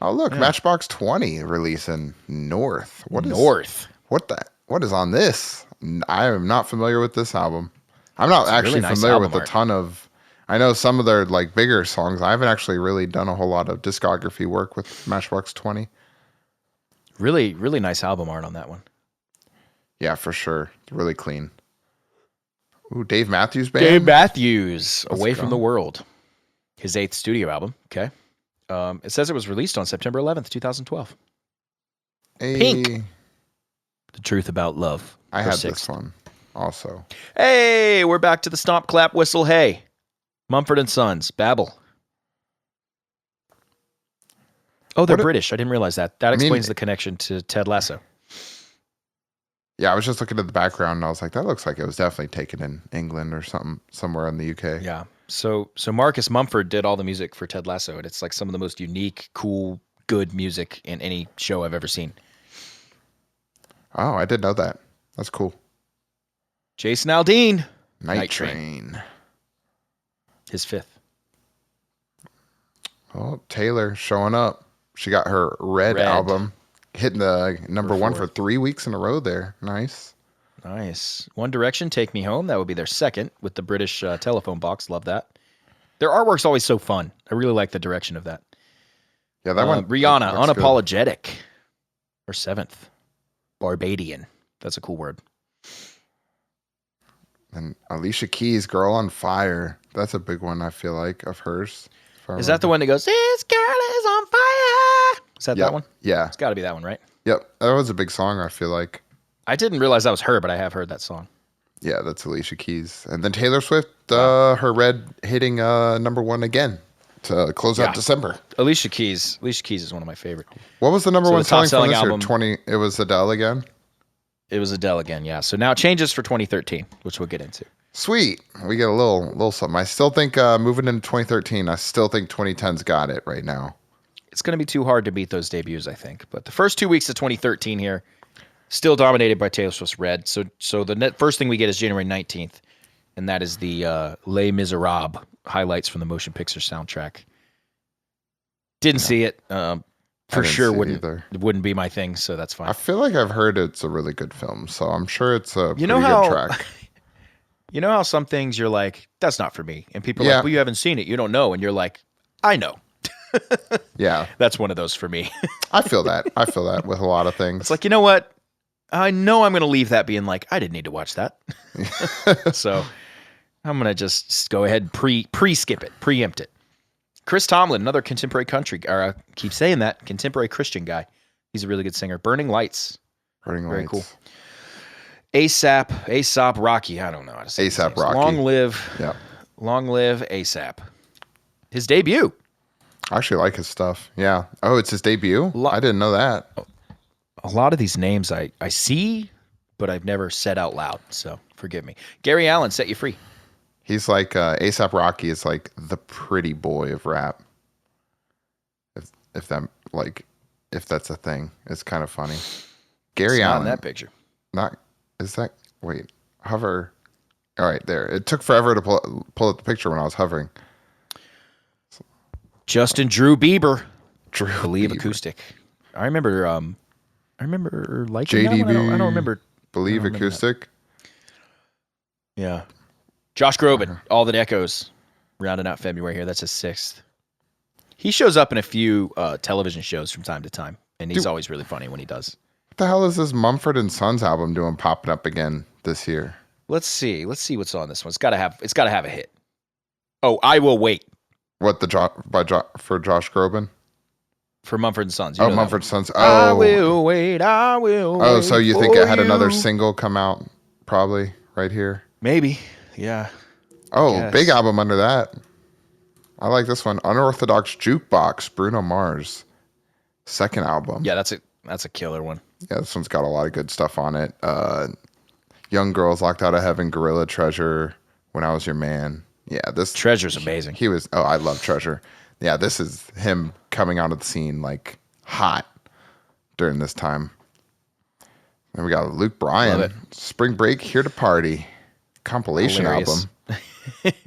Oh look, Yeah. Matchbox 20 releasing North. What is on this? I am not familiar with this album. I'm not actually really nice familiar album with a art. ton of. I know some of their like bigger songs. I haven't actually really done a whole lot of discography work with Matchbox 20. Really, really nice album art on that one. Yeah, for sure. It's really clean. Ooh, Dave Matthews Band. Dave Matthews, Let's Away go. from the World. His 8th studio album. Okay. It says it was released on September 11th, 2012. Hey, Pink. The Truth About Love. I her had 6th. this one also. Hey, we're back to the stomp, clap, whistle, hey. Mumford and Sons, Babel. Oh, they're What a- British. I didn't realize that. That I mean- explains the connection to Ted Lasso. Yeah, I was just looking at the background and I was like, that looks like it was definitely taken in England or something, somewhere in the UK. Yeah. So Marcus Mumford did all the music for Ted Lasso, and it's like some of the most unique, cool, good music in any show I've ever seen. Oh, I didn't know that. That's cool. Jason Aldean, Night Train. Train. his 5th. Oh, Taylor showing up. She got her Red Red. album hitting the number Her 1 for 4th. 3 weeks in a row there. Nice. Nice. One Direction, Take Me Home. That would be their 2nd with the British telephone box. Love that. Their artwork's always so fun. I really like the direction of that. Yeah, that one. Rihanna, looks good. Unapologetic. Her 7th. Barbadian. That's a cool word. And Alicia Keys, Girl on Fire. That's a big one, I feel like, of hers. Is that the one that goes, "This girl is on fire"? Is that Yep. that one? Yeah. It's got to be that one, right? Yep. That was a big song, I feel like. I didn't realize that was her, but I have heard that song. Yeah, that's Alicia Keys. And then Taylor Swift, her Red hitting number 1 again. to close out December. Alicia Keys is one of my favorite. What was the number So one the top selling from selling this album- year? It was Adele again. It was Adele again, yeah. So now it changes for 2013, which we'll get into. Sweet. We get a little something. I still think moving into 2013, I still think 2010's got it right now. It's going to be too hard to beat those debuts, I think. But the first 2 weeks of 2013 here, still dominated by Taylor Swift's Red. So the first thing we get is January 19th, and that is the Les Miserables highlights from the motion picture soundtrack. Didn't see it. For sure wouldn't be my thing, so that's fine. I feel like I've heard it's a really good film, so I'm sure it's a pretty good track. You know how some things you're like, that's not for me. And people are like, well, you haven't seen it. You don't know. And you're like, I know. Yeah. That's one of those for me. I feel that with a lot of things. It's like, you know what? I know I'm going to leave that being like, I didn't need to watch that. So I'm going to just go ahead and pre-skip it, preempt it. Chris Tomlin, another contemporary country, or I keep saying that, contemporary Christian guy. He's a really good singer. Burning Lights. Very cool. ASAP Rocky. I don't know how to say ASAP Rocky. Long live ASAP. His debut. I actually like his stuff. Yeah. Oh, it's his debut? I didn't know that. A lot of these names I see, but I've never said out loud, so forgive me. Gary Allen, Set You Free. He's like ASAP Rocky is like the pretty boy of rap. If that's a thing, it's kind of funny. Gary Allen. Not in that picture. Wait, hover. All right, there. It took forever to pull up the picture when I was hovering. Justin Drew Bieber. Believe Acoustic. I remember liking JDB, that one. I don't remember. Believe Acoustic. Yeah. Josh Groban, All That Echoes, rounding out February here. That's his 6th. He shows up in a few television shows from time to time, and he's always really funny when he does. What the hell is this Mumford and Sons album doing popping up again this year? Let's see what's on this one. It's got to have a hit. Oh, I Will Wait. What for Josh Groban? For Mumford and Sons. Mumford and Sons. Oh, I will wait. I will. Oh, so you think it had you. another single come out? Probably right here. Maybe. Yeah. Oh, big album under that. I like this one. Unorthodox Jukebox, Bruno Mars. Second album. Yeah, that's a killer one. Yeah, this one's got a lot of good stuff on it. Young Girls, Locked Out of Heaven, Gorilla Treasure, When I Was Your Man. Yeah, this Treasure's amazing. I love Treasure. Yeah, this is him coming out of the scene like hot during this time. Then we got Luke Bryan, Spring Break, Here to Party. Compilation Hilarious.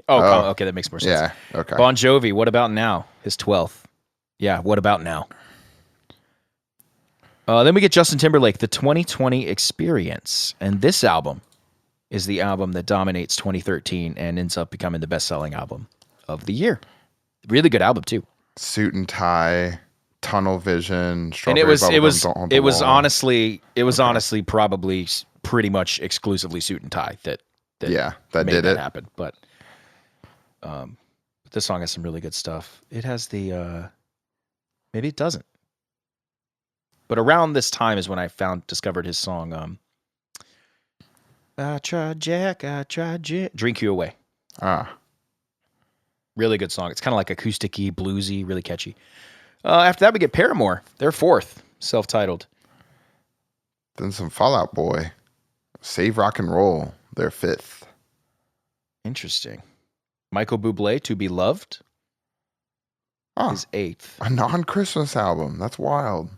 album. Okay, that makes more sense. Yeah, okay. Bon Jovi, What About Now? His 12th. Yeah, What About Now? Then we get Justin Timberlake, The 2020 Experience. And this album is the album that dominates 2013 and ends up becoming the best-selling album of the year. Really good album, too. Suit and Tie, Tunnel Vision, Strawberry Bubblegum, it was honestly probably pretty much exclusively Suit and Tie that made that happen. But this song has some really good stuff. It has the maybe it doesn't. But around this time is when I discovered his song I tried Jack, Drink You Away. Really good song. It's kind of like acoustic-y, bluesy, really catchy. After that we get Paramore. They're 4th, self-titled. Then some Fall Out Boy. Save Rock and Roll. They're 5th. Interesting. Michael Bublé, To Be Loved, is 8th. A non-Christmas album. That's wild.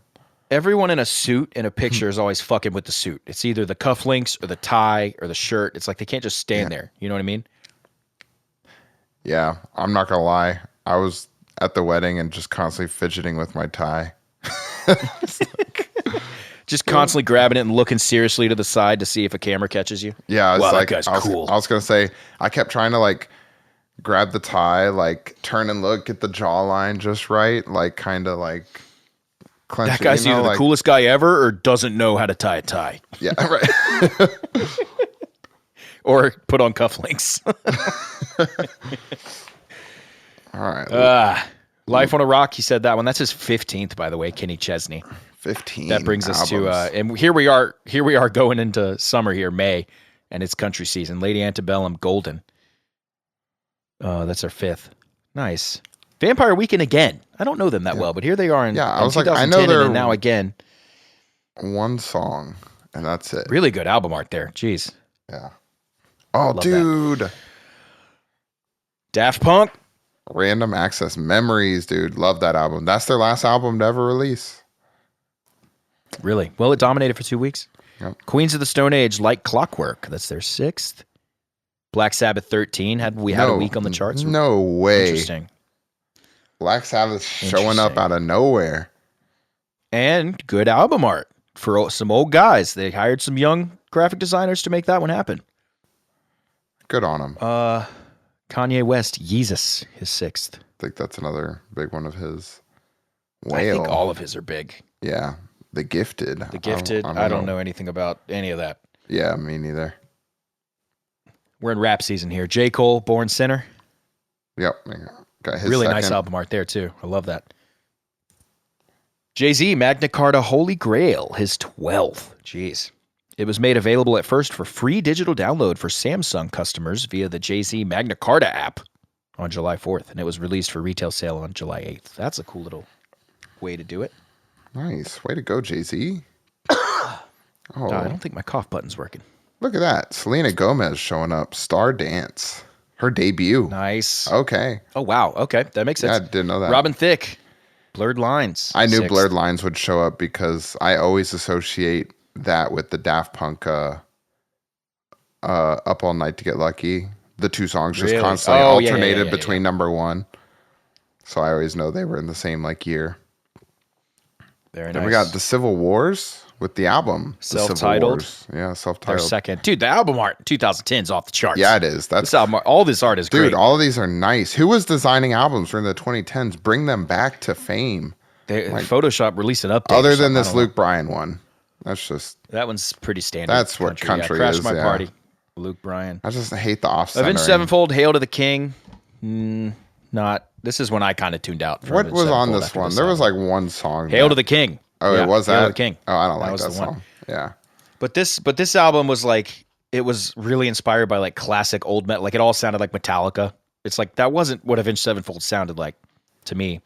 Everyone in a suit in a picture is always fucking with the suit. It's either the cufflinks or the tie or the shirt. It's like they can't just stand there. You know what I mean? Yeah, I'm not going to lie. I was at the wedding and just constantly fidgeting with my tie. Just constantly grabbing it and looking seriously to the side to see if a camera catches you. Yeah, it's that guy's cool. I was gonna say I kept trying to like grab the tie, like turn and look, get the jawline just right, like kind of like clench. That guy's either the coolest guy ever or doesn't know how to tie a tie. Yeah, right. Or put on cufflinks. All right. Life on a Rock. He said that one. That's his 15th, by the way. Kenny Chesney. 15. That brings us to and here we are going into summer here, May, and it's country season. Lady Antebellum, Golden. That's our 5th. Nice. Vampire Weekend again. I don't know them that well, but here they are in, Yeah, I in was like, I 2010 know they're and now again. one song, and that's it. Really good album art there. Jeez. Yeah. Oh, Love dude. Daft Punk. Random Access Memories, dude. Love that album. That's their last album to ever release. Really? Well, it dominated for 2 weeks. Yep. Queens of the Stone Age, Like Clockwork. That's their 6th. Black Sabbath 13. Had a week on the charts. No way. Interesting. Black Sabbath showing up out of nowhere. And good album art for some old guys. They hired some young graphic designers to make that one happen. Good on them. Kanye West, Yeezus, his 6th. I think that's another big one of his. Whale. I think all of his are big. Yeah. The Gifted. The Gifted. I don't know anything about any of that. Yeah, me neither. We're in rap season here. J. Cole, Born Sinner. Yep. Got his really second. nice album art there, too. I love that. Jay-Z, Magna Carta Holy Grail, his 12th. Jeez. It was made available at first for free digital download for Samsung customers via the Jay-Z Magna Carta app on July 4th, and it was released for retail sale on July 8th. That's a cool little way to do it. Nice. Way to go, Jay-Z. Oh, I don't think my cough button's working. Look at that. Selena Gomez showing up. Star Dance. Her debut. Nice. Okay. Oh, wow. Okay. That makes sense. Yeah, I didn't know that. Robin Thicke, Blurred Lines. I knew 6th. Blurred Lines would show up because I always associate that with the Daft Punk Up All Night to Get Lucky. The two songs just constantly alternated between number one. So I always know they were in the same year. Very nice. Then we got the Civil Wars with the album. Self-titled. Yeah, self-titled. Their second. Dude, the album art in 2010 is off the charts. Yeah, it is. This album art, all this art is dude, great. all of these are nice. Who was designing albums during the 2010s? Bring them back to fame. Photoshop released an update. Other than this Luke Bryan one. That's just... That one's pretty standard. That's what country Crash is, My Party. Luke Bryan. I just hate the off-centering. Avenged Sevenfold, Hail to the King. Not... This is when I kind of tuned out. What was on this one? There was one song. Hail to the King. Oh, it was that? Hail to the King. Oh, I don't like that song. Yeah. But this album was it was really inspired by classic old metal. It all sounded like Metallica. It's that wasn't what Avenged Sevenfold sounded like to me.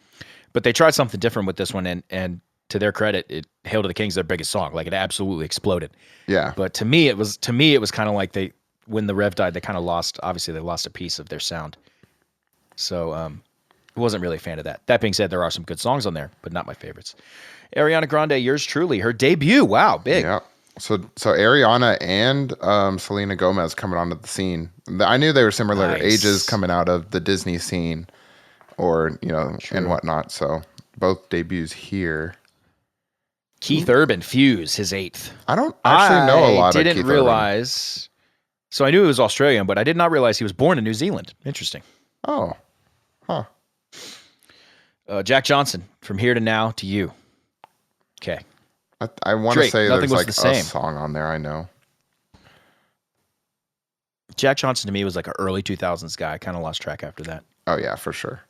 But they tried something different with this one, and to their credit, Hail to the King's their biggest song. It absolutely exploded. Yeah. But to me it was kind of when the Rev died, they kind of lost a piece of their sound. So I wasn't really a fan of that. That being said, there are some good songs on there, but not my favorites. Ariana Grande, Yours Truly, her debut. Wow, big. Yeah. So Ariana and Selena Gomez coming onto the scene. I knew they were similar ages coming out of the Disney scene or, and whatnot. So both debuts here. Keith Urban, Fuse, his 8th. I don't actually know a lot of Keith Urban. I didn't realize. So I knew he was Australian, but I did not realize he was born in New Zealand. Interesting. Oh. Huh. Jack Johnson, From Here to Now to You. Okay. I want to say there's a song on there I know. Jack Johnson to me was an early 2000s guy. I kind of lost track after that. Oh, yeah, for sure.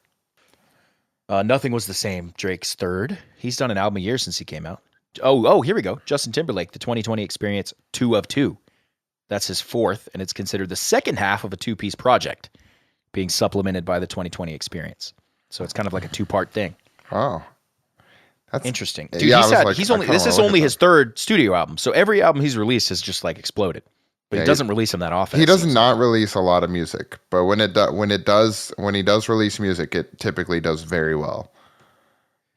Nothing Was the Same, Drake's 3rd. He's done an album a year since he came out. Oh, here we go. Justin Timberlake, The 2020 Experience, 2 of 2. That's his 4th, and it's considered the second half of a 2-piece project, being supplemented by the 2020 Experience. So it's kind of like a 2-part thing. Oh. That's interesting. Dude, yeah, this is only his 3rd studio album. So every album he's released has just exploded. But he doesn't release them that often. He does not release a lot of music, but when he does release music, it typically does very well.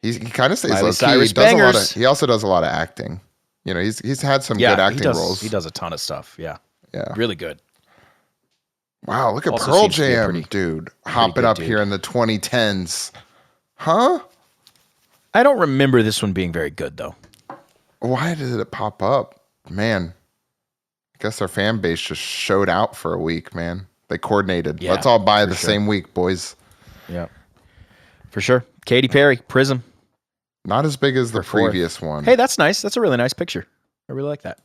He kind of stays low key. He also does a lot of acting. He's had some good acting roles. He does a ton of stuff. Yeah. Yeah. Really good. Wow, look at Pearl Jam, dude. Hopping up here in the 2010s. Huh? I don't remember this one being very good, though. Why did it pop up? Man, I guess our fan base just showed out for a week, man. They coordinated. Yeah, let's all buy the same week, boys. Yeah. For sure. Katy Perry, Prism. Not as big as the previous one. Hey, that's nice. That's a really nice picture. I really like that.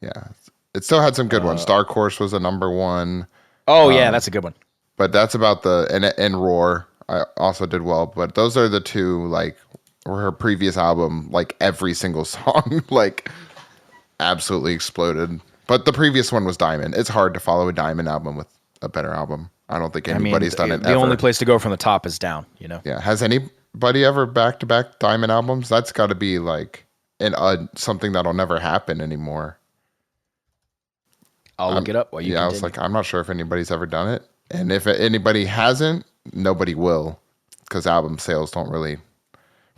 Yeah. It still had some good ones. Dark Horse was a number 1. Oh, yeah, that's a good one. But that's about and Roar. I also did well. But those are the two, where her previous album, every single song, absolutely exploded. But the previous one was Diamond. It's hard to follow a Diamond album with a better album. I don't think I mean, anybody's done it the ever. only place to go from the top is down, you know? Yeah. Has anybody ever back-to-back Diamond albums? That's got to be like something that'll never happen anymore. I'll look it up while you Yeah, I was continue. like, I'm not sure if anybody's ever done it. And if anybody hasn't, nobody will, because album sales don't really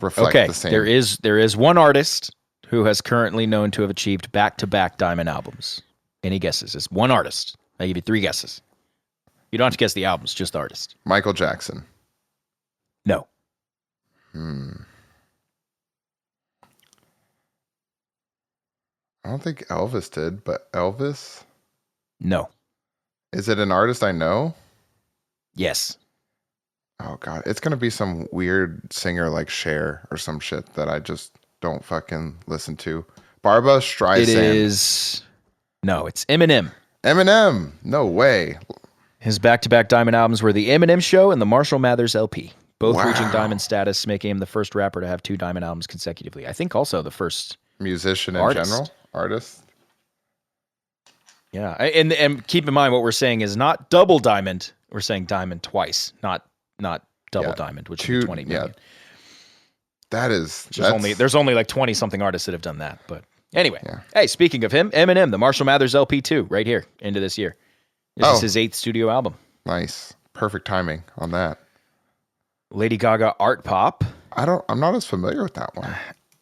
reflect Okay, the same. there is one artist who has currently known to have achieved back-to-back Diamond albums. Any guesses? It's one artist. I give you 3 guesses. You don't have to guess the albums, just the artist. Michael Jackson. No. I don't think Elvis did, but Elvis? No. Is it an artist I know? Yes. Oh God, it's gonna be some weird singer like Cher or some shit that I just don't fucking listen to. Barbara Streisand. It is. No, it's Eminem. Eminem. No way. His back-to-back Diamond albums were The Eminem Show and The Marshall Mathers LP, both Wow. reaching Diamond status, making him the first rapper to have 2 Diamond albums consecutively. I think also the first Musician in artist. general. Artist. Yeah, and keep in mind what we're saying is not double Diamond. We're saying Diamond twice, not double Diamond, which is 20 million. Yeah. That is. There's only like 20 something artists that have done that. But anyway, Hey, speaking of him, Eminem, the Marshall Mathers LP 2, right here, into this year. This is his 8th studio album. Nice. Perfect timing on that. Lady Gaga, Art Pop. I'm not as familiar with that one.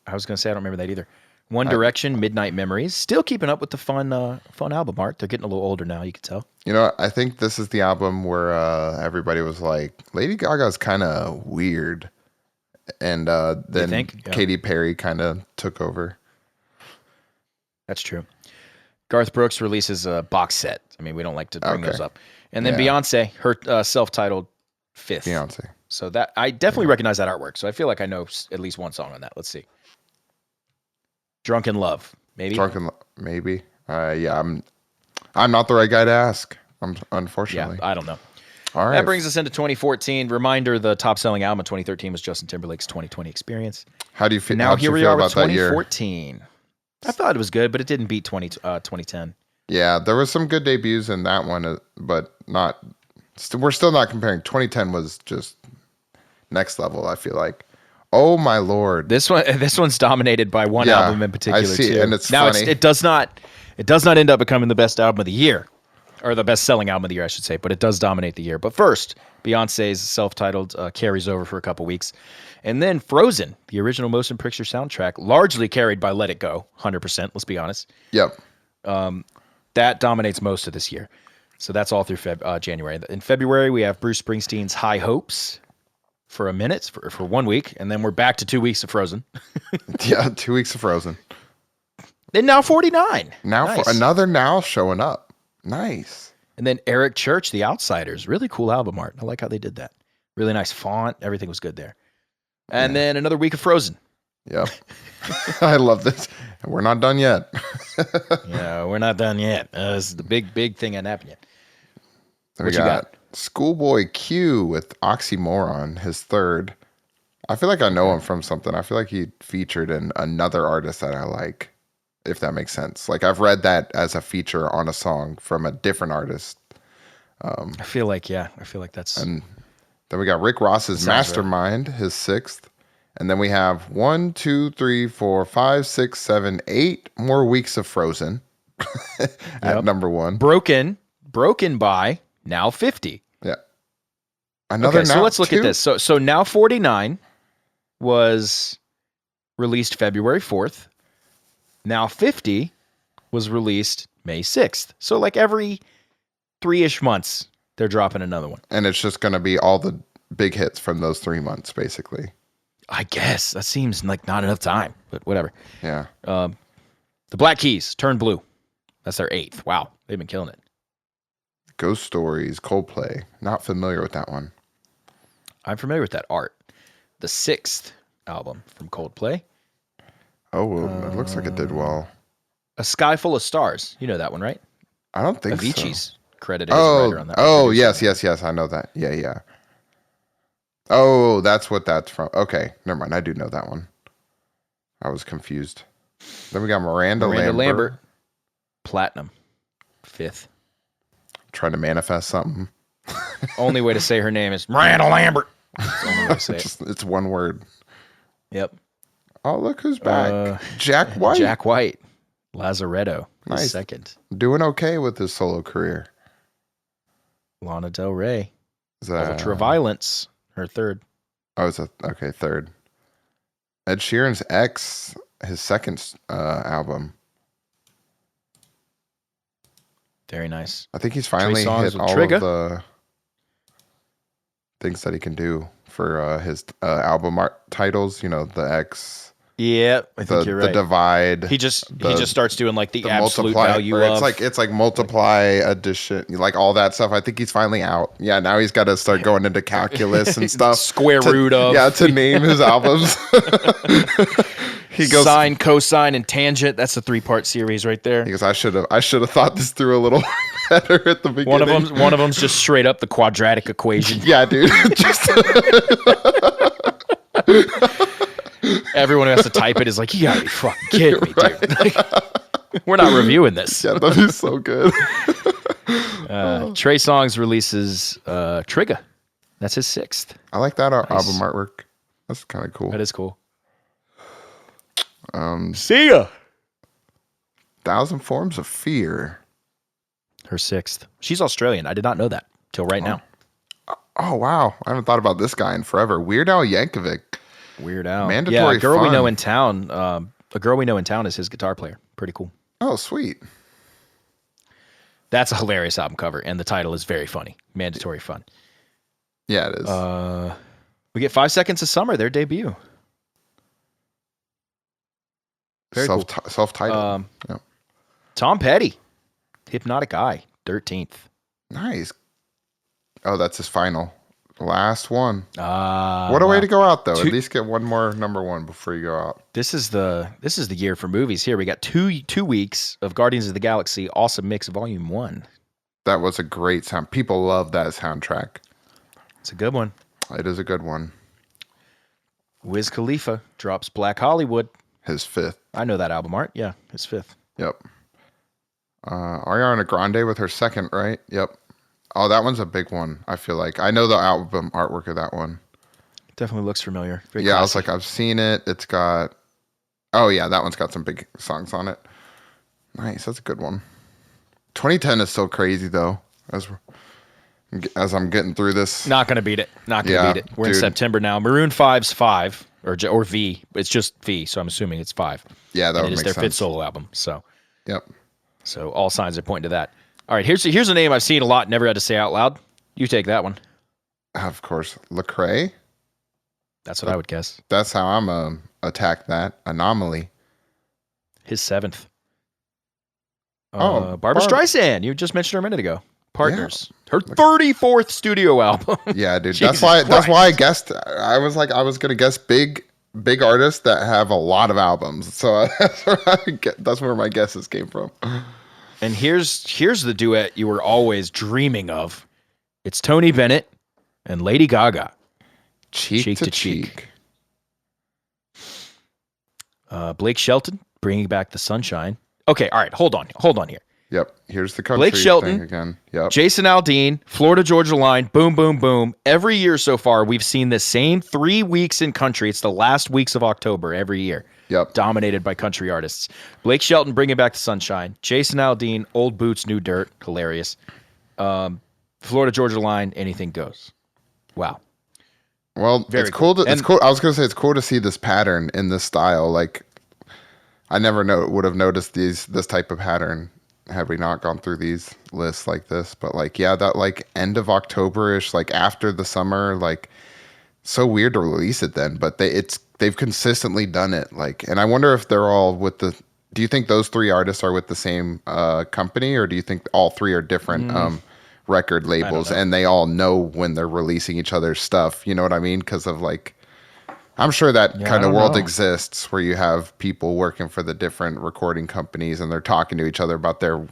I was gonna say I don't remember that either. One Direction, Midnight Memories. Still keeping up with the fun album art. They're getting a little older now, you can tell. You know, I think this is the album where everybody was like, Lady Gaga's kind of weird. And then Katy Perry kind of took over. That's true. Garth Brooks releases a box set. I mean, we don't like to bring those up. And then Beyonce, her self-titled 5th. Beyonce. So that I definitely recognize that artwork. So I feel like I know at least one song on that. Let's see. Drunken Love, maybe. Maybe. Yeah, I'm not the right guy to ask. Unfortunately. Yeah, I don't know. All right. That brings us into 2014. Reminder: the top-selling album in 2013 was Justin Timberlake's 2020 Experience. How do you feel? Now here we are with about 2014. I thought it was good, but it didn't beat 2010. Yeah, there was some good debuts in that one, but not. We're still not comparing. 2010 was just next level. I feel like. Oh my lord! This one's dominated by one album in particular. I see, too. and it's now funny. it does not end up becoming the best album of the year, or the best selling album of the year, I should say. But it does dominate the year. But first, Beyonce's self-titled carries over for a couple weeks, and then Frozen, the original motion picture soundtrack, largely carried by Let It Go, 100%. Let's be honest. Yep. That dominates most of this year. So that's all through January. In February, we have Bruce Springsteen's High Hopes for a minute, for 1 week, and then we're back to 2 weeks of Frozen. Yeah, 2 weeks of Frozen. Then Now 49. Now Nice. for another Now showing up. Nice. And then Eric Church, The Outsiders. Really cool album art. I like how they did that. Really nice font. Everything was good there. And then another week of Frozen. Yep. I love this. We're not done yet. Yeah, we're not done yet. This is the big thing that happened yet. Then What we you got Schoolboy Q with Oxymoron, his 3rd. I feel like I know him from something. I feel like he featured in another artist that I like, if that makes sense. Like I've read that as a feature on a song from a different artist. I feel like that's... And then we got Rick Ross's Sounds Mastermind, his 6th. And then we have 1, 2, 3, 4, 5, 6, 7, 8 more weeks of Frozen at number 1. Broken by Now 50. Yeah. Another Okay, so let's look at this. So Now 49 was released February 4th. Now 50 was released May 6th. So like every 3-ish months, they're dropping another one. And it's just going to be all the big hits from those 3 months, basically. I guess. That seems like not enough time, but whatever. Yeah. The Black Keys, Turn Blue. That's their 8th. Wow. They've been killing it. Ghost Stories, Coldplay. Not familiar with that one. I'm familiar with that art. The 6th album from Coldplay. Oh, well, it looks like it did well. A Sky Full of Stars. You know that one, right? I don't think Avicii's credited as a writer on that. Oh, yes. I know that. Yeah. Oh, that's what that's from. Okay, never mind. I do know that one. I was confused. Then we got Miranda Lambert. Platinum, 5th. trying to manifest something. Only way to say her name is Miranda Lambert. That's the only way to say it. It's one word. Yep. Oh, look who's back. Jack White. Jack White. Lazaretto. Nice. Second. Doing okay with his solo career. Lana Del Rey. Is that, Ultraviolence. Her third. Oh, okay, third. Ed Sheeran's X, his second album. Very nice. I think he's finally hit all Trigger. of the things that he can do for his album art titles. You know, the X. Yeah, I think you're right. The divide. He just starts doing like the absolute multiply, value of. It's like multiply, addition, like all that stuff. I think he's finally out. Yeah, now he's got to start going into calculus and stuff. Square root of. Yeah, to name his albums. He goes sine, cosine, and tangent. That's a 3-part series right there. He goes, I should have thought this through a little better at the beginning. One of them's just straight up the quadratic equation. Yeah, dude. Just everyone who has to type it is like, you gotta be fucking kidding me, dude. Like, we're not reviewing this. Yeah, that'd be so good. Trey Songz releases Trigger. That's his 6th. I like that album artwork. That's kind of cool. That is cool. See ya. 1,000 Forms of Fear. Her 6th. She's Australian. I did not know that till right now. Oh, wow. I haven't thought about this guy in forever. Weird Al Yankovic. Weird Al. Mandatory a girl Fun. we know in town. A girl we know in town is his guitar player. Pretty cool. Oh, sweet. That's a hilarious album cover, and the title is very funny. Mandatory Fun. Yeah, it is. We get 5 Seconds of Summer, their debut. Very cool. Self-titled. Yeah. Tom Petty, Hypnotic Eye, 13th. Nice. Oh, that's his final. Last one. What What a way to go out, though. At least get one more number one before you go out. This is the year for movies. Here we got two weeks of Guardians of the Galaxy Awesome Mix Volume 1. That was a great sound. People love that soundtrack. It's a good one. It is a good one. Wiz Khalifa drops Black Hollywood. His 5th. I know that album art. Yeah, his 5th. Yep. Ariana Grande with her 2nd, right? Yep. Oh, that one's a big one, I feel like. I know the album artwork of that one. Definitely looks familiar. Very yeah, classy. I was like, I've seen it. It's got... Oh, yeah, that one's got some big songs on it. Nice, that's a good one. 2010 is so crazy, though, as I'm getting through this. Not going to beat it. Not going to beat it. We're in September now. Maroon 5's 5, or V. It's just V, so I'm assuming it's 5. Yeah, that would make sense. It is their 5th solo album, so... Yep. So all signs are pointing to that. All right, here's a name I've seen a lot, never had to say out loud. You take that one. Of course. Lecrae? That's what I would guess. That's how I'm attack that. Anomaly. His 7th. Oh, Barbra Streisand. You just mentioned her a minute ago. Partners. Yeah. Her 34th studio album. Yeah, dude. That's why I guessed. I was gonna guess big artists that have a lot of albums. So that's where my guesses came from. And here's the duet you were always dreaming of. It's Tony Bennett and Lady Gaga. Cheek to cheek. Blake Shelton, Bringing Back the Sunshine. Okay, all right, hold on here. Yep, here's the country Blake Shelton, thing again. Yep. Jason Aldean, Florida Georgia Line, boom, boom, boom. Every year so far, we've seen the same 3 weeks in country. It's the last weeks of October every year. Yep. Dominated by country artists. Blake Shelton, Bringing Back the Sunshine. Jason Aldean, Old Boots, New Dirt. Hilarious. Florida Georgia Line, Anything Goes. Wow. Well, it's cool. It's cool. I was going to say it's cool to see this pattern in this style. Like, I never would have noticed this type of pattern had we not gone through these lists like this. But like, yeah, that like end of October-ish, like after the summer, like so weird to release it then. But they've consistently done it. Like, and I wonder if they're all with the. Do you think those 3 artists are with the same company, or do you think all 3 are different record labels and they all know when they're releasing each other's stuff? You know what I mean? Because of like, I'm sure that kind of world exists where you have people working for the different recording companies and they're talking to each other about their,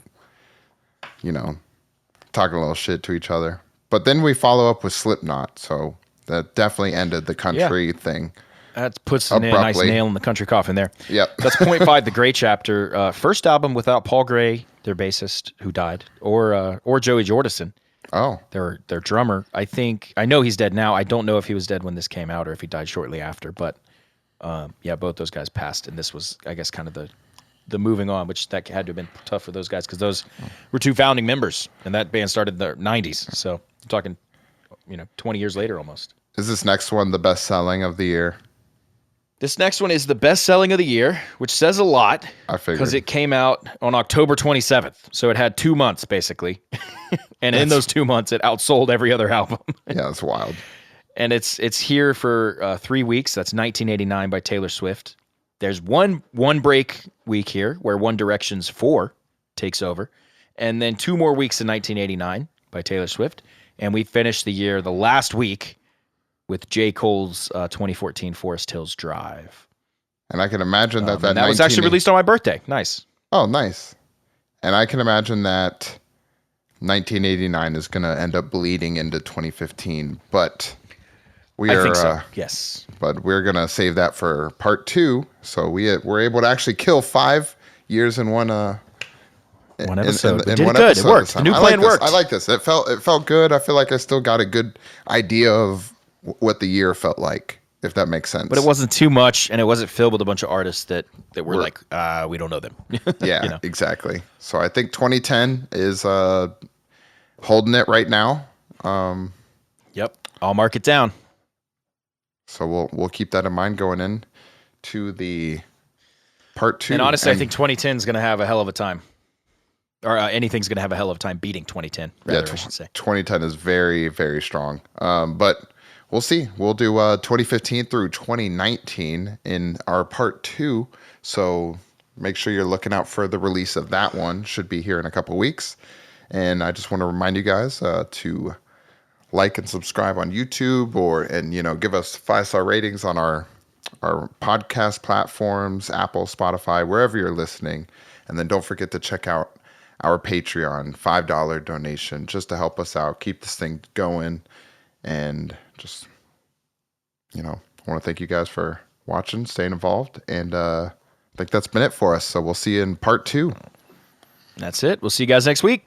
talking a little shit to each other. But then we follow up with Slipknot, so that definitely ended the country thing. That puts a nice abruptly. nail in the country coffin there. Yep. That's point five, the Gray Chapter. First album without Paul Gray, their bassist who died, or Joey Jordison, Oh, their drummer. I know he's dead now. I don't know if he was dead when this came out or if he died shortly after. But yeah, both those guys passed, and this was, I guess, kind of the moving on, which that had to have been tough for those guys because those were two founding members, and that band started in the '90s. So I'm talking, 20 years later almost. is this next one the best selling of the year? This next one is the best selling of the year, which says a lot. I figured. Because it came out on October 27th. So it had 2 months, basically. And in those 2 months, it outsold every other album. Yeah, that's wild. And it's here for 3 weeks. That's 1989 by Taylor Swift. There's one break week here where One Direction's 4 takes over. And then 2 more weeks in 1989 by Taylor Swift. And we finished the year, the last week, with J. Cole's 2014 Forest Hills Drive. And I can imagine that that was actually released on my birthday. Nice. Oh, nice. And I can imagine that 1989 is going to end up bleeding into 2015, but we are. I think so. Yes. But we're going to save that for part 2. So we're able to actually kill 5 years in one. One episode. In did one it good. episode It worked. The new plan worked. I like this. It felt good. I feel like I still got a good idea of what the year felt like, if that makes sense. But it wasn't too much, and it wasn't filled with a bunch of artists that were like, we don't know them. Yeah, exactly. So I think 2010 is holding it right now. Yep. I'll mark it down. So we'll keep that in mind going in to the part 2. And honestly, I think 2010 is going to have a hell of a time. Or anything's going to have a hell of a time beating 2010, rather, I should say. 2010 is very, very strong. But we'll see. We'll do 2015 through 2019 in our part 2. So make sure you're looking out for the release of that one. Should be here in a couple weeks. And I just want to remind you guys to like and subscribe on YouTube and give us 5-star ratings on our podcast platforms, Apple, Spotify, wherever you're listening. And then don't forget to check out our Patreon, $5 donation, just to help us out, keep this thing going. And just, I want to thank you guys for watching, staying involved. And I think that's been it for us. So we'll see you in part 2. That's it. We'll see you guys next week.